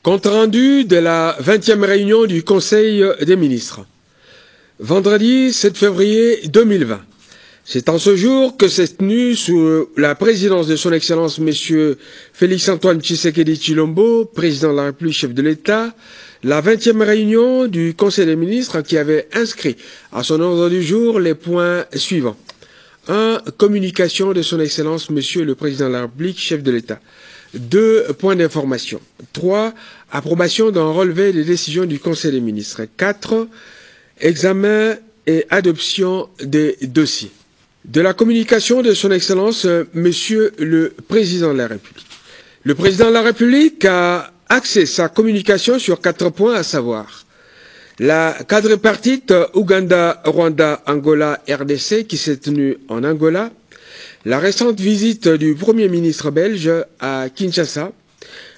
Compte rendu de la 20e réunion du Conseil des ministres. Vendredi 7 février 2020. C'est en ce jour que s'est tenue, sous la présidence de son Excellence M. Félix-Antoine Tshisekedi Tshilombo, président de la République, chef de l'État, la 20e réunion du Conseil des ministres qui avait inscrit à son ordre du jour les points suivants. 1. Communication de son Excellence M. le Président de la République, chef de l'État. 2. Points d'information. 3. Approbation d'un relevé des décisions du Conseil des ministres. 4. Examen et adoption des dossiers. De la communication de son Excellence Monsieur le Président de la République. Le Président de la République a axé sa communication sur 4 points, à savoir la quadripartite Ouganda, Rwanda, Angola, RDC qui s'est tenue en Angola, la récente visite du Premier ministre belge à Kinshasa,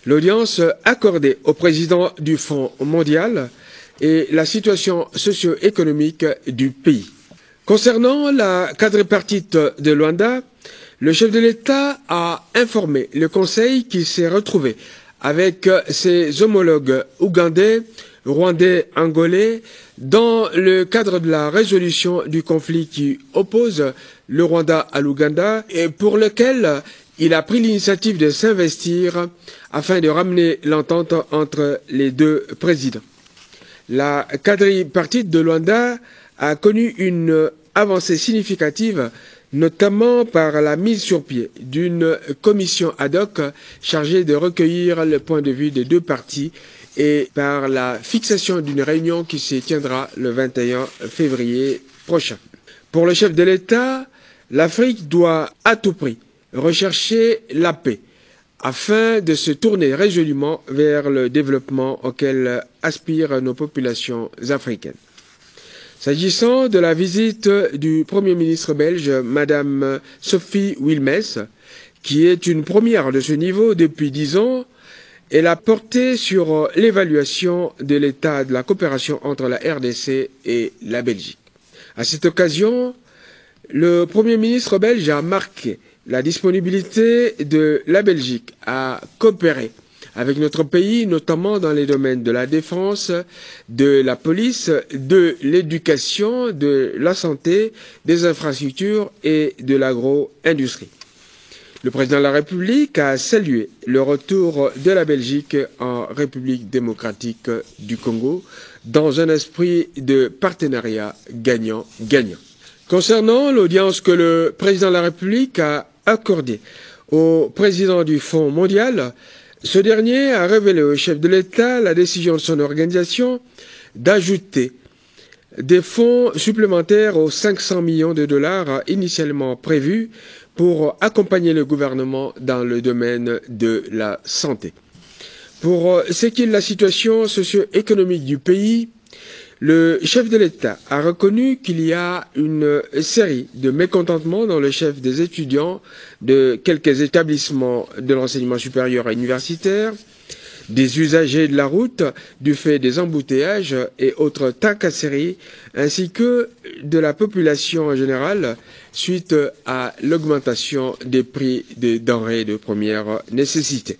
l'audience accordée au président du Fonds mondial et la situation socio-économique du pays. Concernant la quadripartite de Luanda, le chef de l'État a informé le Conseil qu'il s'est retrouvé avec ses homologues ougandais, rwandais, angolais, dans le cadre de la résolution du conflit qui oppose le Rwanda à l'Ouganda et pour lequel il a pris l'initiative de s'investir afin de ramener l'entente entre les deux présidents. La quadripartite de Luanda a connu une avancée significative, notamment par la mise sur pied d'une commission ad hoc chargée de recueillir le point de vue des deux parties et par la fixation d'une réunion qui se tiendra le 21 février prochain. Pour le chef de l'État, l'Afrique doit à tout prix rechercher la paix afin de se tourner résolument vers le développement auquel aspirent nos populations africaines. S'agissant de la visite du Premier ministre belge, Madame Sophie Wilmès, qui est une première de ce niveau depuis 10 ans, elle a porté sur l'évaluation de l'état de la coopération entre la RDC et la Belgique. À cette occasion, le Premier ministre belge a marqué la disponibilité de la Belgique à coopérer avec notre pays, notamment dans les domaines de la défense, de la police, de l'éducation, de la santé, des infrastructures et de l'agro-industrie. Le président de la République a salué le retour de la Belgique en République démocratique du Congo dans un esprit de partenariat gagnant-gagnant. Concernant l'audience que le président de la République a accordée au président du Fonds mondial, ce dernier a révélé au chef de l'État la décision de son organisation d'ajouter des fonds supplémentaires aux 500 millions de dollars initialement prévus pour accompagner le gouvernement dans le domaine de la santé. Pour ce qui est de la situation socio-économique du pays, le chef de l'État a reconnu qu'il y a une série de mécontentements dans le chef des étudiants de quelques établissements de l'enseignement supérieur et universitaire, des usagers de la route du fait des embouteillages et autres tracasseries, ainsi que de la population en général suite à l'augmentation des prix des denrées de première nécessité.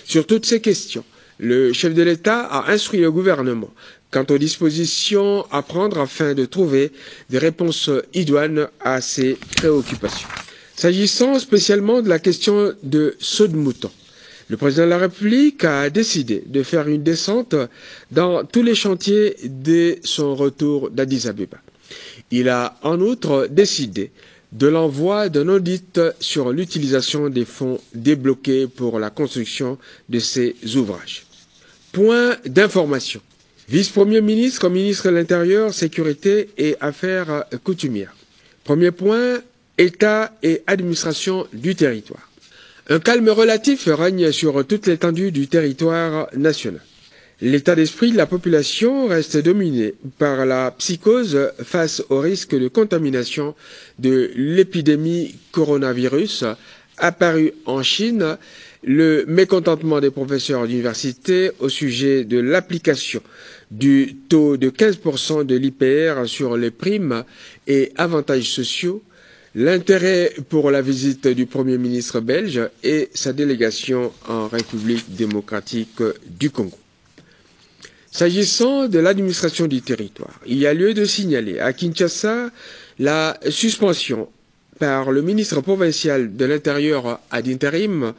Sur toutes ces questions, le chef de l'État a instruit le gouvernement quant aux dispositions à prendre afin de trouver des réponses idoines à ces préoccupations. S'agissant spécialement de la question de saut de mouton, le président de la République a décidé de faire une descente dans tous les chantiers dès son retour d'Addis Abeba. Il a en outre décidé de l'envoi d'un audit sur l'utilisation des fonds débloqués pour la construction de ces ouvrages. Point d'information. Vice-premier ministre, ministre de l'Intérieur, Sécurité et Affaires coutumières. Premier point, État et administration du territoire. Un calme relatif règne sur toute l'étendue du territoire national. L'état d'esprit de la population reste dominé par la psychose face au risque de contamination de l'épidémie coronavirus apparue en Chine, le mécontentement des professeurs d'université au sujet de l'application du taux de 15% de l'IPR sur les primes et avantages sociaux, l'intérêt pour la visite du Premier ministre belge et sa délégation en République démocratique du Congo. S'agissant de l'administration du territoire, il y a lieu de signaler à Kinshasa la suspension par le ministre provincial de l'Intérieur ad interim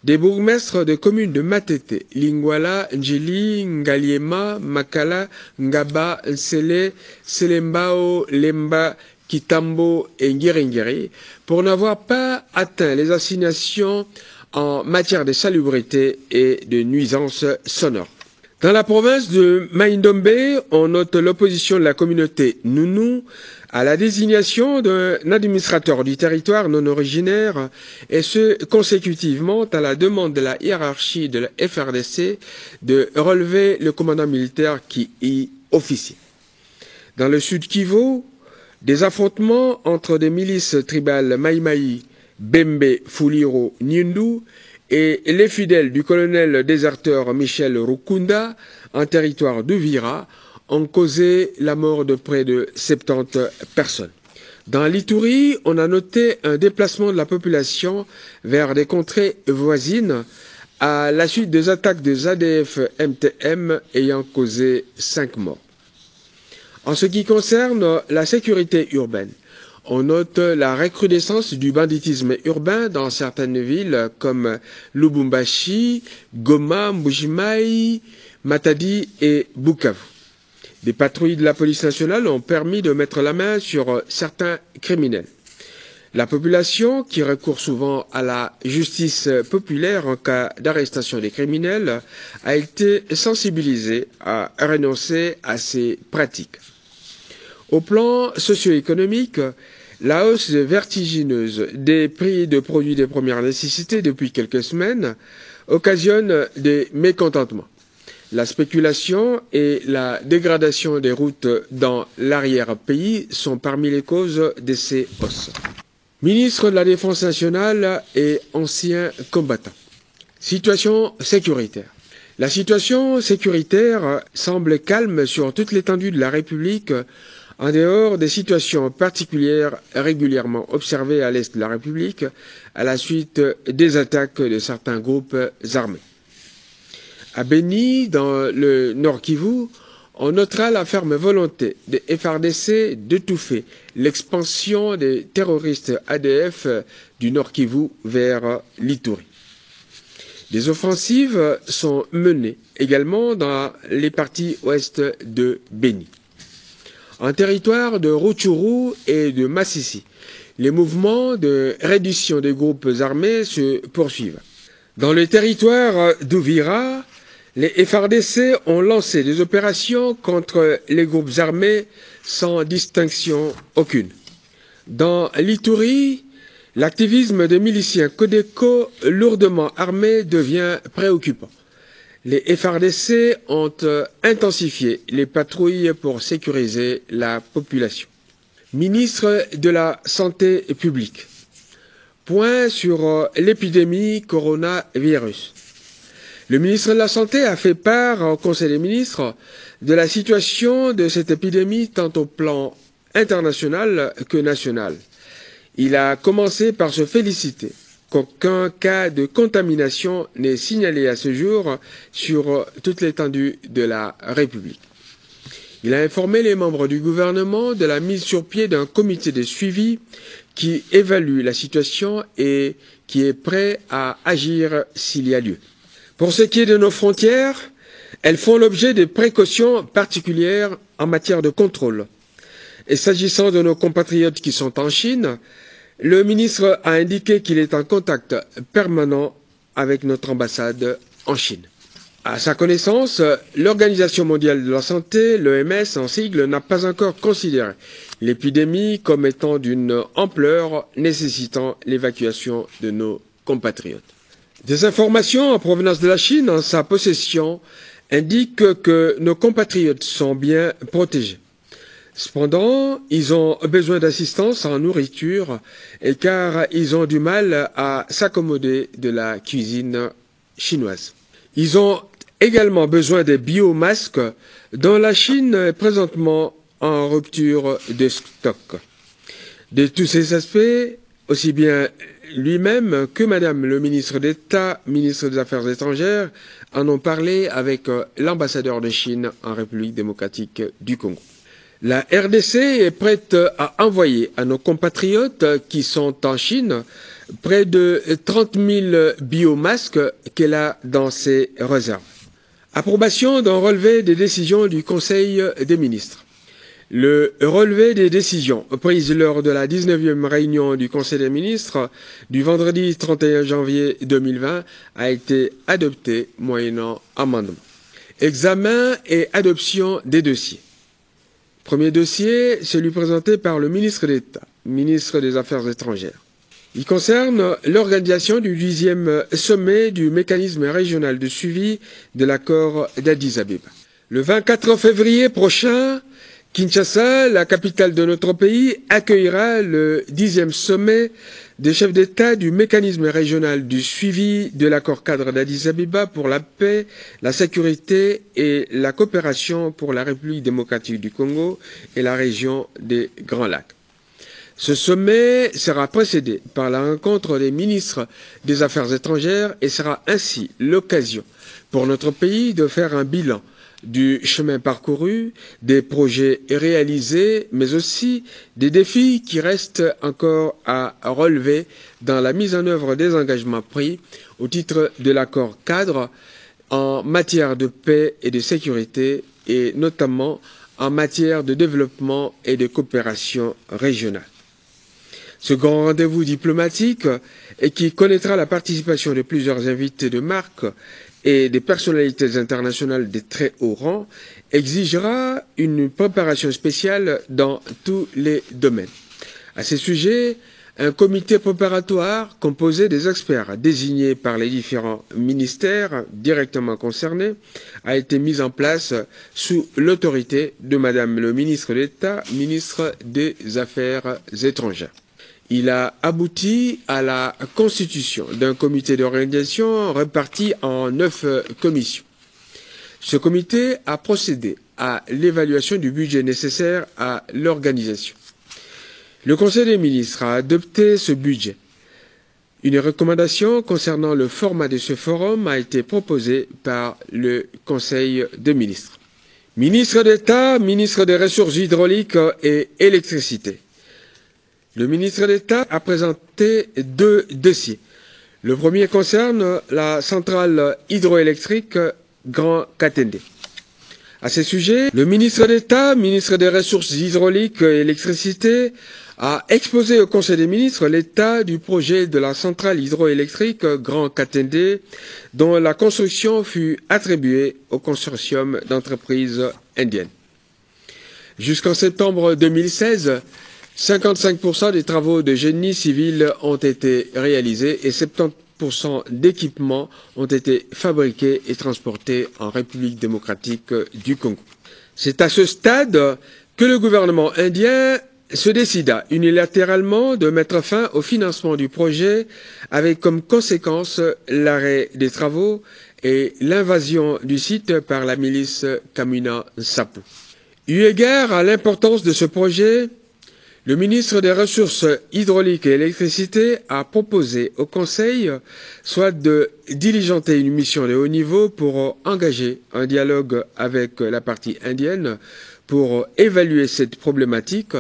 des bourgmestres de communes de Matete, Lingwala, Njili, Ngaliema, Makala, Ngaba, Nsele, Selembao, Lemba, Kitambo et Ngiri pour n'avoir pas atteint les assignations en matière de salubrité et de nuisances sonores. Dans la province de Mai-Ndombe, on note l'opposition de la communauté Nounou à la désignation d'un administrateur du territoire non originaire, et ce consécutivement à la demande de la hiérarchie de la FRDC de relever le commandant militaire qui y officie. Dans le sud Kivu, des affrontements entre des milices tribales Maïmaï, Bembe, Fuliro, Nyundu et les fidèles du colonel déserteur Michel Rukunda en territoire d'Uvira ont causé la mort de près de 70 personnes. Dans l'Ituri, on a noté un déplacement de la population vers des contrées voisines à la suite des attaques des ADF-MTM ayant causé 5 morts. En ce qui concerne la sécurité urbaine, on note la recrudescence du banditisme urbain dans certaines villes comme Lubumbashi, Goma, Mbujimaï, Matadi et Bukavu. Des patrouilles de la police nationale ont permis de mettre la main sur certains criminels. La population, qui recourt souvent à la justice populaire en cas d'arrestation des criminels, a été sensibilisée à renoncer à ces pratiques. Au plan socio-économique, la hausse vertigineuse des prix de produits de première nécessité depuis quelques semaines occasionne des mécontentements. La spéculation et la dégradation des routes dans l'arrière-pays sont parmi les causes de ces hausses. Ministre de la Défense nationale et ancien combattant. Situation sécuritaire. La situation sécuritaire semble calme sur toute l'étendue de la République, en dehors des situations particulières régulièrement observées à l'est de la République à la suite des attaques de certains groupes armés. À Beni, dans le Nord Kivu, on notera la ferme volonté des FRDC d'étouffer l'expansion des terroristes ADF du Nord Kivu vers l'Ituri. Des offensives sont menées également dans les parties ouest de Beni. En territoire de Rutshuru et de Massissi, les mouvements de reddition des groupes armés se poursuivent. Dans le territoire d'Uvira, les FRDC ont lancé des opérations contre les groupes armés sans distinction aucune. Dans l'Ituri, l'activisme des miliciens Codeco lourdement armés devient préoccupant. Les FRDC ont intensifié les patrouilles pour sécuriser la population. Ministre de la Santé publique. Point sur l'épidémie coronavirus. Le ministre de la Santé a fait part au Conseil des ministres de la situation de cette épidémie tant au plan international que national. Il a commencé par se féliciter qu'aucun cas de contamination n'est signalé à ce jour sur toute l'étendue de la République. Il a informé les membres du gouvernement de la mise sur pied d'un comité de suivi qui évalue la situation et qui est prêt à agir s'il y a lieu. Pour ce qui est de nos frontières, elles font l'objet de précautions particulières en matière de contrôle. Et s'agissant de nos compatriotes qui sont en Chine, le ministre a indiqué qu'il est en contact permanent avec notre ambassade en Chine. À sa connaissance, l'Organisation mondiale de la santé, l'OMS en sigle, n'a pas encore considéré l'épidémie comme étant d'une ampleur nécessitant l'évacuation de nos compatriotes. Des informations en provenance de la Chine en sa possession indiquent que nos compatriotes sont bien protégés. Cependant, ils ont besoin d'assistance en nourriture car ils ont du mal à s'accommoder de la cuisine chinoise. Ils ont également besoin des biomasques dont la Chine est présentement en rupture de stock. De tous ces aspects, aussi bien lui-même que Madame le ministre d'État, ministre des Affaires étrangères, en ont parlé avec l'ambassadeur de Chine en République démocratique du Congo. La RDC est prête à envoyer à nos compatriotes qui sont en Chine près de 30 000 biomasques qu'elle a dans ses réserves. Approbation d'un relevé des décisions du Conseil des ministres. Le relevé des décisions prises lors de la 19e réunion du Conseil des ministres du vendredi 31 janvier 2020 a été adopté moyennant amendement. Examen et adoption des dossiers. Premier dossier, celui présenté par le ministre d'État, ministre des Affaires étrangères. Il concerne l'organisation du 10e sommet du mécanisme régional de suivi de l'accord d'Addis Abeba. Le 24 février prochain, Kinshasa, la capitale de notre pays, accueillera le 10e sommet des chefs d'État du mécanisme régional du suivi de l'accord cadre d'Addis Abeba pour la paix, la sécurité et la coopération pour la République démocratique du Congo et la région des Grands Lacs. Ce sommet sera précédé par la rencontre des ministres des Affaires étrangères et sera ainsi l'occasion pour notre pays de faire un bilan du chemin parcouru, des projets réalisés, mais aussi des défis qui restent encore à relever dans la mise en œuvre des engagements pris au titre de l'accord cadre en matière de paix et de sécurité et notamment en matière de développement et de coopération régionale. Ce grand rendez-vous diplomatique, et qui connaîtra la participation de plusieurs invités de marque et des personnalités internationales de très haut rang, exigera une préparation spéciale dans tous les domaines. À ce sujet, un comité préparatoire composé des experts désignés par les différents ministères directement concernés a été mis en place sous l'autorité de Madame le ministre d'État, ministre des Affaires étrangères. Il a abouti à la constitution d'un comité d'organisation réparti en 9 commissions. Ce comité a procédé à l'évaluation du budget nécessaire à l'organisation. Le Conseil des ministres a adopté ce budget. Une recommandation concernant le format de ce forum a été proposée par le Conseil des ministres. Ministre d'État, ministre des Ressources hydrauliques et électricité. Le ministre d'État a présenté 2 dossiers. Le premier concerne la centrale hydroélectrique Grand Katende. À ce sujet, le ministre d'État, ministre des Ressources hydrauliques et électricité, a exposé au Conseil des ministres l'état du projet de la centrale hydroélectrique Grand Katende, dont la construction fut attribuée au consortium d'entreprises indiennes. Jusqu'en septembre 2016, 55% des travaux de génie civil ont été réalisés et 70% d'équipements ont été fabriqués et transportés en République démocratique du Congo. C'est à ce stade que le gouvernement indien se décida unilatéralement de mettre fin au financement du projet avec comme conséquence l'arrêt des travaux et l'invasion du site par la milice Kamina Nsapu. Eu égard à l'importance de ce projet, le ministre des Ressources hydrauliques et électricité a proposé au Conseil soit de diligenter une mission de haut niveau pour engager un dialogue avec la partie indienne pour évaluer cette problématique,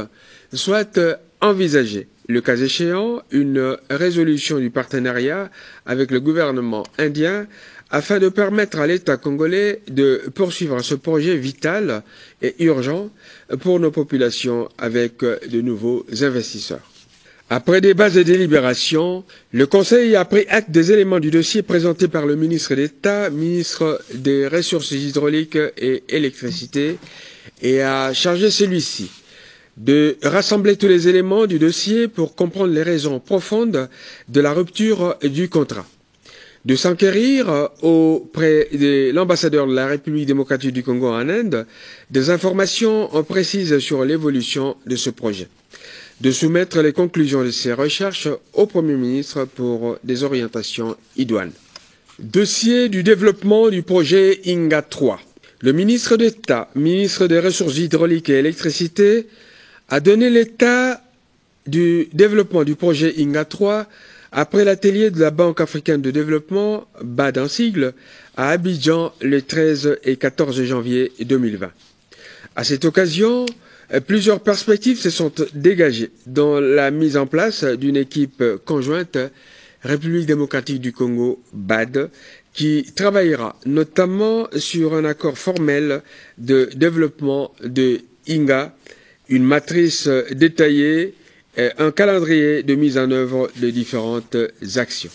soit envisager, le cas échéant, une résolution du partenariat avec le gouvernement indien afin de permettre à l'État congolais de poursuivre ce projet vital et urgent pour nos populations avec de nouveaux investisseurs. Après débats et délibérations, le Conseil a pris acte des éléments du dossier présenté par le ministre d'État, ministre des Ressources hydrauliques et électricité, et a chargé celui-ci de rassembler tous les éléments du dossier pour comprendre les raisons profondes de la rupture du contrat, de s'enquérir auprès de l'ambassadeur de la République démocratique du Congo en Inde des informations précises sur l'évolution de ce projet, de soumettre les conclusions de ces recherches au Premier ministre pour des orientations idoines. Dossier du développement du projet INGA 3. Le ministre d'État, ministre des Ressources hydrauliques et électricité, a donné l'état du développement du projet INGA 3 après l'atelier de la Banque africaine de développement, BAD en sigle, à Abidjan les 13 et 14 janvier 2020. À cette occasion, plusieurs perspectives se sont dégagées dans la mise en place d'une équipe conjointe République démocratique du Congo, BAD, qui travaillera notamment sur un accord formel de développement de INGA, une matrice détaillée, un calendrier de mise en œuvre de différentes actions.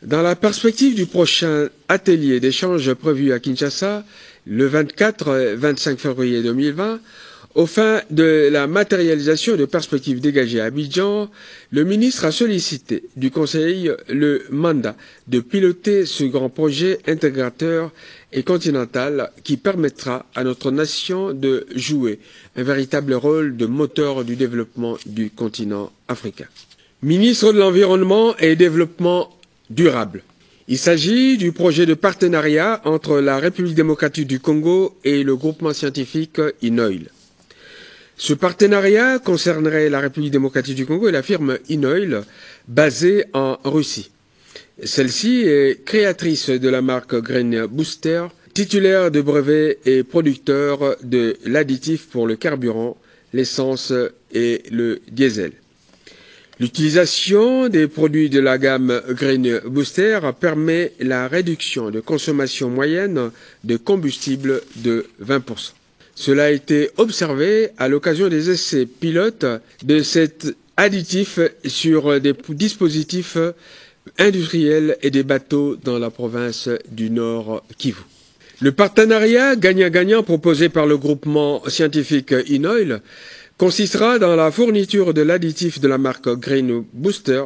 Dans la perspective du prochain atelier d'échange prévu à Kinshasa, le 24-25 février 2020, aux fins de la matérialisation de perspectives dégagées à Abidjan, le ministre a sollicité du Conseil le mandat de piloter ce grand projet intégrateur et continental qui permettra à notre nation de jouer un véritable rôle de moteur du développement du continent africain. Ministre de l'Environnement et Développement durable. Il s'agit du projet de partenariat entre la République démocratique du Congo et le groupement scientifique INOIL. Ce partenariat concernerait la République démocratique du Congo et la firme INOIL, basée en Russie. Celle-ci est créatrice de la marque Green Booster, titulaire de brevets et producteur de l'additif pour le carburant, l'essence et le diesel. L'utilisation des produits de la gamme Green Booster permet la réduction de consommation moyenne de combustible de 20%. Cela a été observé à l'occasion des essais pilotes de cet additif sur des dispositifs industriels et des bateaux dans la province du Nord Kivu. Le partenariat gagnant-gagnant proposé par le groupement scientifique INOIL consistera dans la fourniture de l'additif de la marque Green Booster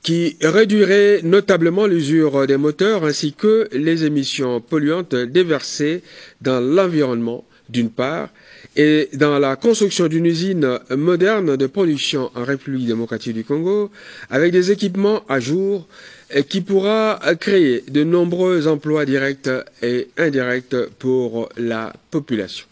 qui réduirait notablement l'usure des moteurs ainsi que les émissions polluantes déversées dans l'environnement d'une part, et dans la construction d'une usine moderne de production en République démocratique du Congo, avec des équipements à jour qui pourra créer de nombreux emplois directs et indirects pour la population.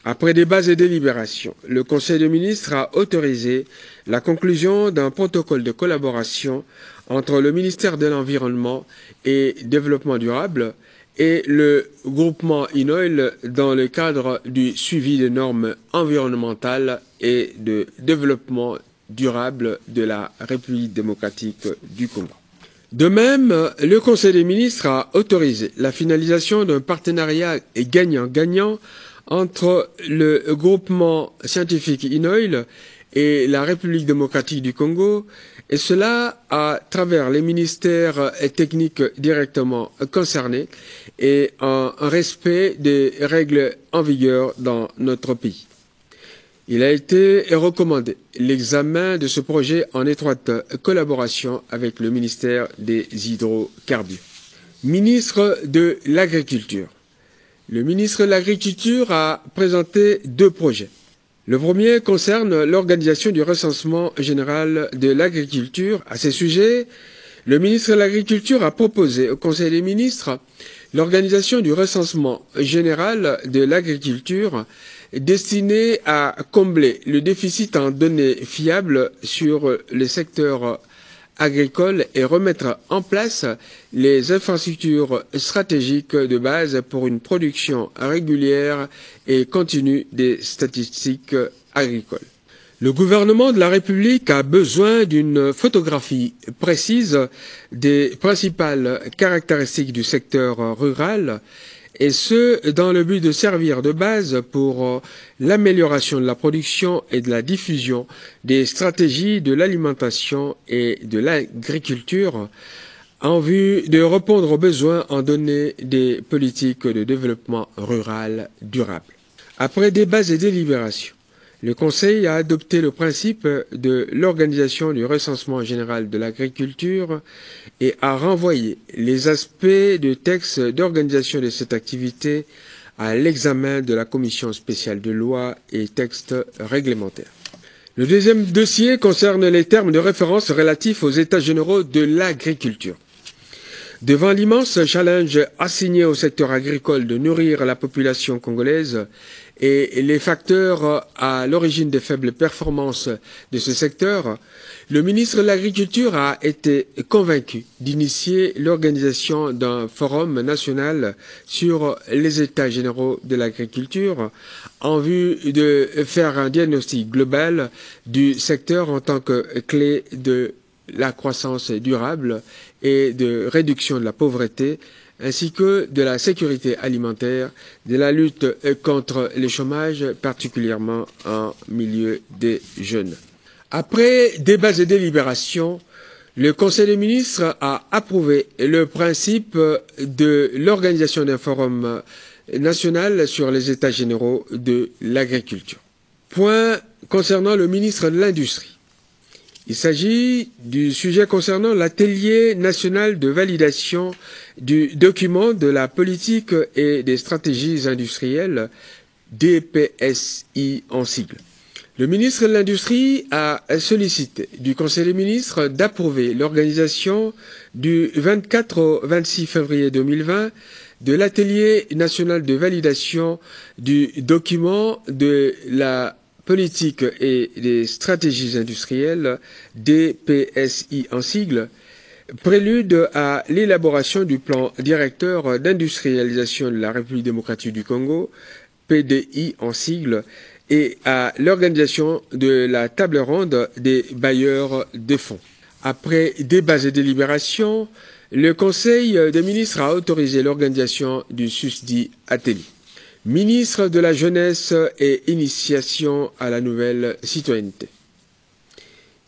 Après débats et délibérations, le Conseil des ministres a autorisé la conclusion d'un protocole de collaboration entre le ministère de l'Environnement et Développement durable et le groupement INOIL dans le cadre du suivi des normes environnementales et de développement durable de la République démocratique du Congo. De même, le Conseil des ministres a autorisé la finalisation d'un partenariat gagnant-gagnant entre le groupement scientifique INOIL et la République démocratique du Congo, et cela à travers les ministères techniques directement concernés et en respect des règles en vigueur dans notre pays. Il a été recommandé l'examen de ce projet en étroite collaboration avec le ministère des Hydrocarbures. Ministre de l'Agriculture. Le ministre de l'Agriculture a présenté deux projets. Le premier concerne l'organisation du recensement général de l'agriculture. À ce sujet, le ministre de l'Agriculture a proposé au Conseil des ministres l'organisation du recensement général de l'agriculture destiné à combler le déficit en données fiables sur les secteurs agricoles et remettre en place les infrastructures stratégiques de base pour une production régulière et continue des statistiques agricoles. Le gouvernement de la République a besoin d'une photographie précise des principales caractéristiques du secteur rural, et ce, dans le but de servir de base pour l'amélioration de la production et de la diffusion des stratégies de l'alimentation et de l'agriculture en vue de répondre aux besoins en données des politiques de développement rural durable. Après débats et délibérations, le Conseil a adopté le principe de l'organisation du recensement général de l'agriculture et a renvoyé les aspects du texte d'organisation de cette activité à l'examen de la Commission spéciale de loi et textes réglementaires. Le deuxième dossier concerne les termes de référence relatifs aux États généraux de l'agriculture. Devant l'immense challenge assigné au secteur agricole de nourrir la population congolaise et les facteurs à l'origine des faibles performances de ce secteur, le ministre de l'Agriculture a été convaincu d'initier l'organisation d'un forum national sur les états généraux de l'agriculture en vue de faire un diagnostic global du secteur en tant que clé de la croissance durable et de réduction de la pauvreté, ainsi que de la sécurité alimentaire, de la lutte contre le chômage, particulièrement en milieu des jeunes. Après débats et délibérations, le Conseil des ministres a approuvé le principe de l'organisation d'un forum national sur les états généraux de l'agriculture. Point concernant le ministre de l'Industrie. Il s'agit du sujet concernant l'atelier national de validation du document de la politique et des stratégies industrielles, DPSI en sigle. Le ministre de l'Industrie a sollicité du Conseil des ministres d'approuver l'organisation du 24 au 26 février 2020 de l'atelier national de validation du document de la politique et des stratégies industrielles, DPSI en sigle, prélude à l'élaboration du plan directeur d'industrialisation de la République démocratique du Congo, PDI en sigle, et à l'organisation de la table ronde des bailleurs de fonds. Après débats et délibérations, le Conseil des ministres a autorisé l'organisation du susdit atelier. Ministre de la Jeunesse et Initiation à la nouvelle citoyenneté.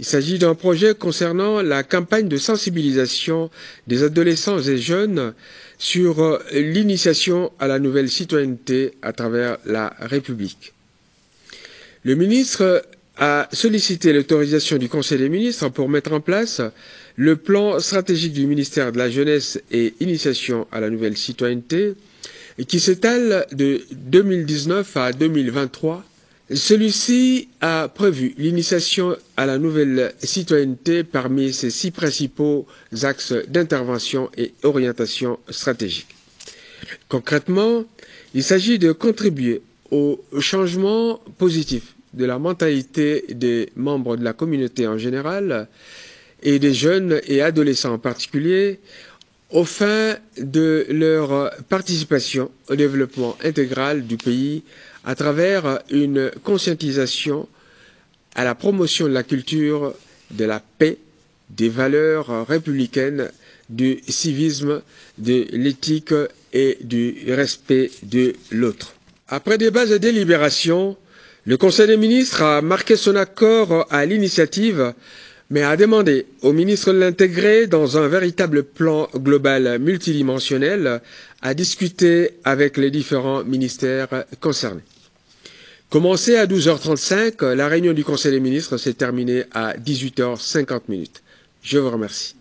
Il s'agit d'un projet concernant la campagne de sensibilisation des adolescents et jeunes sur l'initiation à la nouvelle citoyenneté à travers la République. Le ministre a sollicité l'autorisation du Conseil des ministres pour mettre en place le plan stratégique du ministère de la Jeunesse et Initiation à la nouvelle citoyenneté qui s'étale de 2019 à 2023. Celui-ci a prévu l'initiation à la nouvelle citoyenneté parmi ses 6 principaux axes d'intervention et orientation stratégique. Concrètement, il s'agit de contribuer au changement positif de la mentalité des membres de la communauté en général et des jeunes et adolescents en particulier, aux fins de leur participation au développement intégral du pays à travers une conscientisation à la promotion de la culture, de la paix, des valeurs républicaines, du civisme, de l'éthique et du respect de l'autre. Après débat et délibérations, le Conseil des ministres a marqué son accord à l'initiative, mais a demandé au ministre de l'intégrer dans un véritable plan global multidimensionnel à discuter avec les différents ministères concernés. Commencée à 12h35, la réunion du Conseil des ministres s'est terminée à 18h50. Je vous remercie.